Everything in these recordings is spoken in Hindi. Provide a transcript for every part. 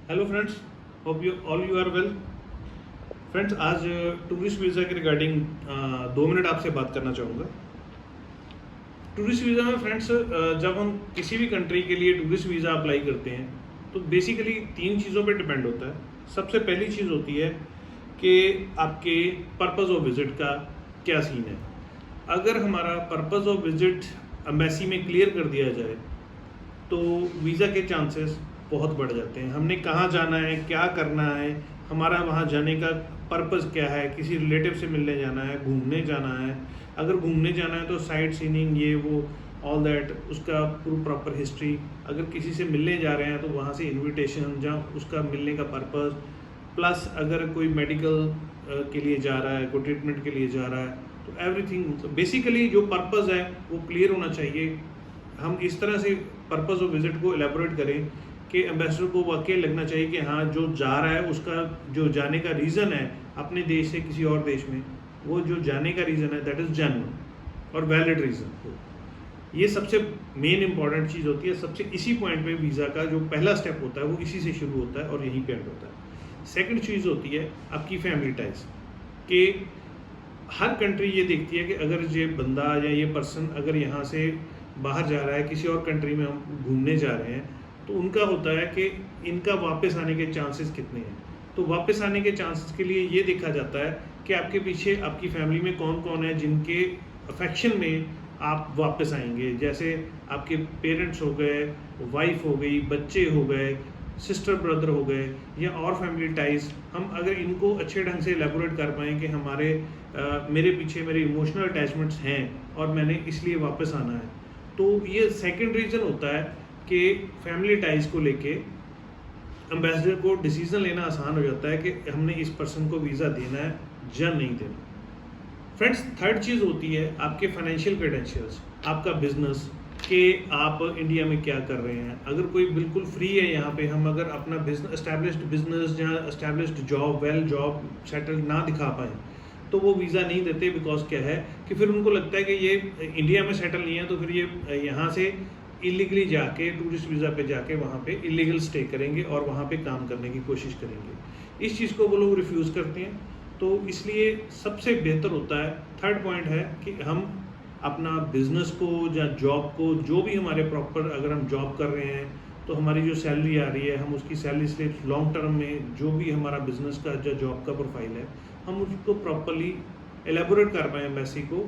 Hello friends, hope you all you are well. Friends, आज टूरिस्ट वीज़ा के रिगार्डिंग 2 मिनट आपसे बात करना चाहूँगा। टूरिस्ट वीज़ा में फ्रेंड्स, जब हम किसी भी कंट्री के लिए टूरिस्ट वीज़ा अप्लाई करते हैं तो बेसिकली 3 चीज़ों पे डिपेंड होता है। सबसे पहली चीज़ होती है कि आपके पर्पज़ ऑफ विज़िट का क्या सीन है। अगर हमारा पर्पज़ ऑफ विज़िट एम्बेसी में क्लियर कर दिया जाए तो वीज़ा के चांसेस बहुत बढ़ जाते हैं। हमने कहाँ जाना है, क्या करना है, हमारा वहाँ जाने का पर्पज़ क्या है, किसी रिलेटिव से मिलने जाना है, घूमने जाना है। अगर घूमने जाना है तो साइट सीनिंग ये वो ऑल दैट, उसका पूरी प्रॉपर हिस्ट्री। अगर किसी से मिलने जा रहे हैं तो वहाँ से इनविटेशन, जहाँ उसका मिलने का पर्पज़, प्लस अगर कोई मेडिकल के लिए जा रहा है, कोई ट्रीटमेंट के लिए जा रहा है, तो एवरीथिंग, मतलब बेसिकली जो पर्पज़ है वो क्लियर होना चाहिए। हम इस तरह से पर्पज़ ऑफ विज़िट को एलेबोरेट करें कि एम्बेसडर को वाकई लगना चाहिए कि हाँ, जो जा रहा है उसका जो जाने का रीज़न है अपने देश से किसी और देश में, वो जो जाने का रीज़न है दैट इज़ जेन्युइन और वैलिड रीज़न। ये सबसे मेन इंपॉर्टेंट चीज़ होती है। सबसे इसी पॉइंट पे वीज़ा का जो पहला स्टेप होता है वो इसी से शुरू होता है और यहीं पे एंड होता है। सेकंड चीज़ होती है आपकी फैमिली टाइज, कि हर कंट्री ये देखती है कि अगर ये बंदा या ये पर्सन अगर यहाँ से बाहर जा रहा है, किसी और कंट्री में हम घूमने जा रहे हैं, तो उनका होता है कि इनका वापस आने के चांसेस कितने हैं। तो वापस आने के चांसेस के लिए ये देखा जाता है कि आपके पीछे आपकी फैमिली में कौन कौन है जिनके अफेक्शन में आप वापस आएंगे। जैसे आपके पेरेंट्स हो गए, वाइफ हो गई, बच्चे हो गए, सिस्टर ब्रदर हो गए, या और फैमिली टाइज। हम अगर इनको अच्छे ढंग से एलेबोरेट कर पाएँ कि मेरे पीछे मेरे इमोशनल अटैचमेंट्स हैं और मैंने इसलिए वापस आना है, तो ये सेकंड रीज़न होता है कि फैमिली टाइज को लेके एम्बेसडर को डिसीजन लेना आसान हो जाता है कि हमने इस पर्सन को वीज़ा देना है या नहीं देना। फ्रेंड्स, थर्ड चीज़ होती है आपके फाइनेंशियल क्रेडेंशियल्स, आपका बिजनेस, कि आप इंडिया में क्या कर रहे हैं। अगर कोई बिल्कुल फ्री है यहाँ पे, हम अगर अपना बिजनेस, एस्टैब्लिश्ड बिजनेस या established job, well job settle ना दिखा पाएँ तो वो वीज़ा नहीं देते। बिकॉज क्या है कि फिर उनको लगता है कि ये इंडिया में सेटल नहीं है, तो फिर ये यहाँ से इलीगली जाके टूरिस्ट वीज़ा पे जाके वहाँ पे इलीगल स्टे करेंगे और वहाँ पे काम करने की कोशिश करेंगे। इस चीज़ को वो लोग रिफ्यूज़ करते हैं। तो इसलिए सबसे बेहतर होता है, थर्ड पॉइंट है कि हम अपना बिजनेस को या जॉब को, जो भी हमारे प्रॉपर, अगर हम जॉब कर रहे हैं तो हमारी जो सैलरी आ रही है, हम उसकी सैलरी स्लिप्स लॉन्ग टर्म में, जो भी हमारा बिजनेस का या जॉब का प्रोफाइल है, हम उसको प्रॉपरली एलेबोरेट कर पाएँ एम्बेसी को,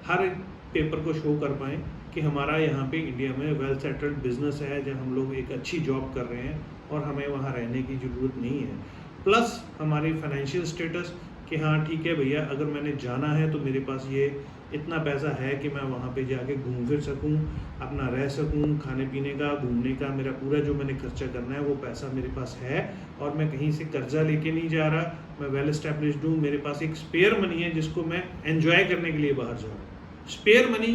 हर एक पेपर को शो कर पाएँ कि हमारा यहाँ पे इंडिया में वेल सेटल्ड बिजनेस है, जहाँ हम लोग एक अच्छी जॉब कर रहे हैं और हमें वहाँ रहने की ज़रूरत नहीं है। प्लस हमारी फाइनेंशियल स्टेटस कि हाँ ठीक है भैया, अगर मैंने जाना है तो मेरे पास ये इतना पैसा है कि मैं वहाँ पे जाके घूम फिर सकूँ, अपना रह सकूँ, खाने पीने का, घूमने का, मेरा पूरा जो मैंने खर्चा करना है वो पैसा मेरे पास है, और मैं कहीं से कर्जा लेके नहीं जा रहा, मैं वेल एस्टेब्लिश्ड हूँ, मेरे पास एक स्पेयर मनी है जिसको मैं एन्जॉय करने के लिए बाहर जा रहा हूँ। स्पेयर मनी,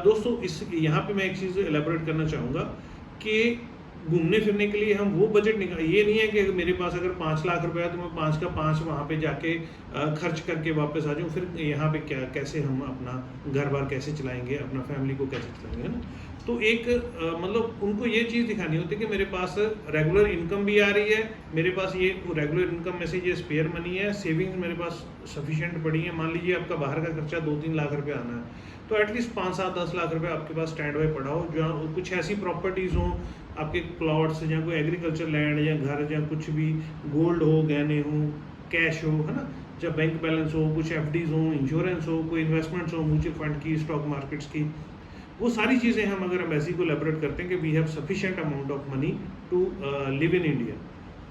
दोस्तों, इस यहाँ पे मैं एक चीज़ एलेबोरेट करना चाहूँगा कि घूमने फिरने के लिए हम वो बजट निकाल, ये नहीं है कि मेरे पास अगर 5 लाख रुपया है तो मैं 5 का 5 वहाँ पे जाके खर्च करके वापस आ जाऊँ। फिर यहाँ पे क्या, कैसे हम अपना घर बार कैसे चलाएंगे, अपना फैमिली को कैसे चलाएंगे, है ना। तो एक मतलब उनको ये चीज़ दिखानी होती है कि मेरे पास रेगुलर इनकम भी आ रही है, मेरे पास ये रेगुलर इनकम में से ये स्पेयर मनी है, सेविंग्स मेरे पास सफिशिएंट पड़ी है। मान लीजिए आपका बाहर का खर्चा 2-3 लाख रुपया आना है, तो एटलीस्ट 5-7-10 लाख रुपए आपके पास स्टैंड बाय पड़ा हो, जहाँ कुछ ऐसी प्रॉपर्टीज़ हों, आपके प्लॉट्स या कोई एग्रीकल्चर लैंड या घर या कुछ भी, गोल्ड हो, गहने हो, कैश हो, है ना, जब बैंक बैलेंस हो, कुछ एफडीज हो, इंश्योरेंस हो, कोई इन्वेस्टमेंट्स हो, म्यूचुअल फंड की, स्टॉक मार्केट्स की, वो सारी चीज़ें हम अगर एम्बेसी को एलेबोरेट करते हैं कि we have sufficient amount of money to live in India,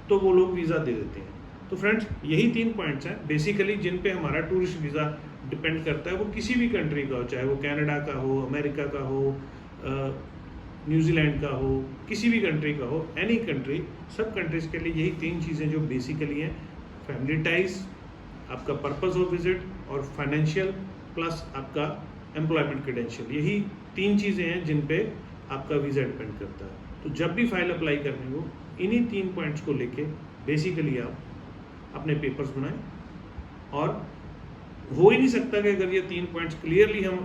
तो वो लोग वीज़ा दे देते हैं। तो फ्रेंड्स, यही 3 पॉइंट्स हैं बेसिकली जिन पे हमारा टूरिस्ट वीज़ा डिपेंड करता है। वो किसी भी कंट्री का हो, चाहे वो कनाडा का हो, अमेरिका का हो, न्यूजीलैंड का हो, किसी भी कंट्री का हो, एनी कंट्री, सब कंट्रीज़ के लिए यही 3 चीज़ें जो बेसिकली हैं: फैमिली टाइज, आपका पर्पस ऑफ विजिट, और फाइनेंशियल, प्लस आपका एम्प्लॉयमेंट क्रेडेंशियल। यही 3 चीज़ें हैं जिन पे आपका वीज़ा डिपेंड करता है। तो जब भी फाइल अप्लाई करनी हो, इन्हीं 3 पॉइंट्स को लेके बेसिकली आप अपने पेपर्स बनाएं। और हो ही नहीं सकता कि अगर ये 3 पॉइंट्स क्लियरली हम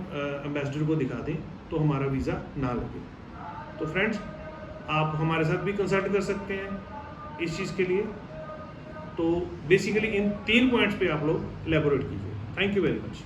एम्बेसडर को दिखा दें तो हमारा वीज़ा ना लगे। तो फ्रेंड्स, आप हमारे साथ भी कंसल्ट कर सकते हैं। इस चीज़ के लिए। तो बेसिकली इन 3 पॉइंट्स पे आप लोग एलेबोरेट कीजिए। Thank you very much.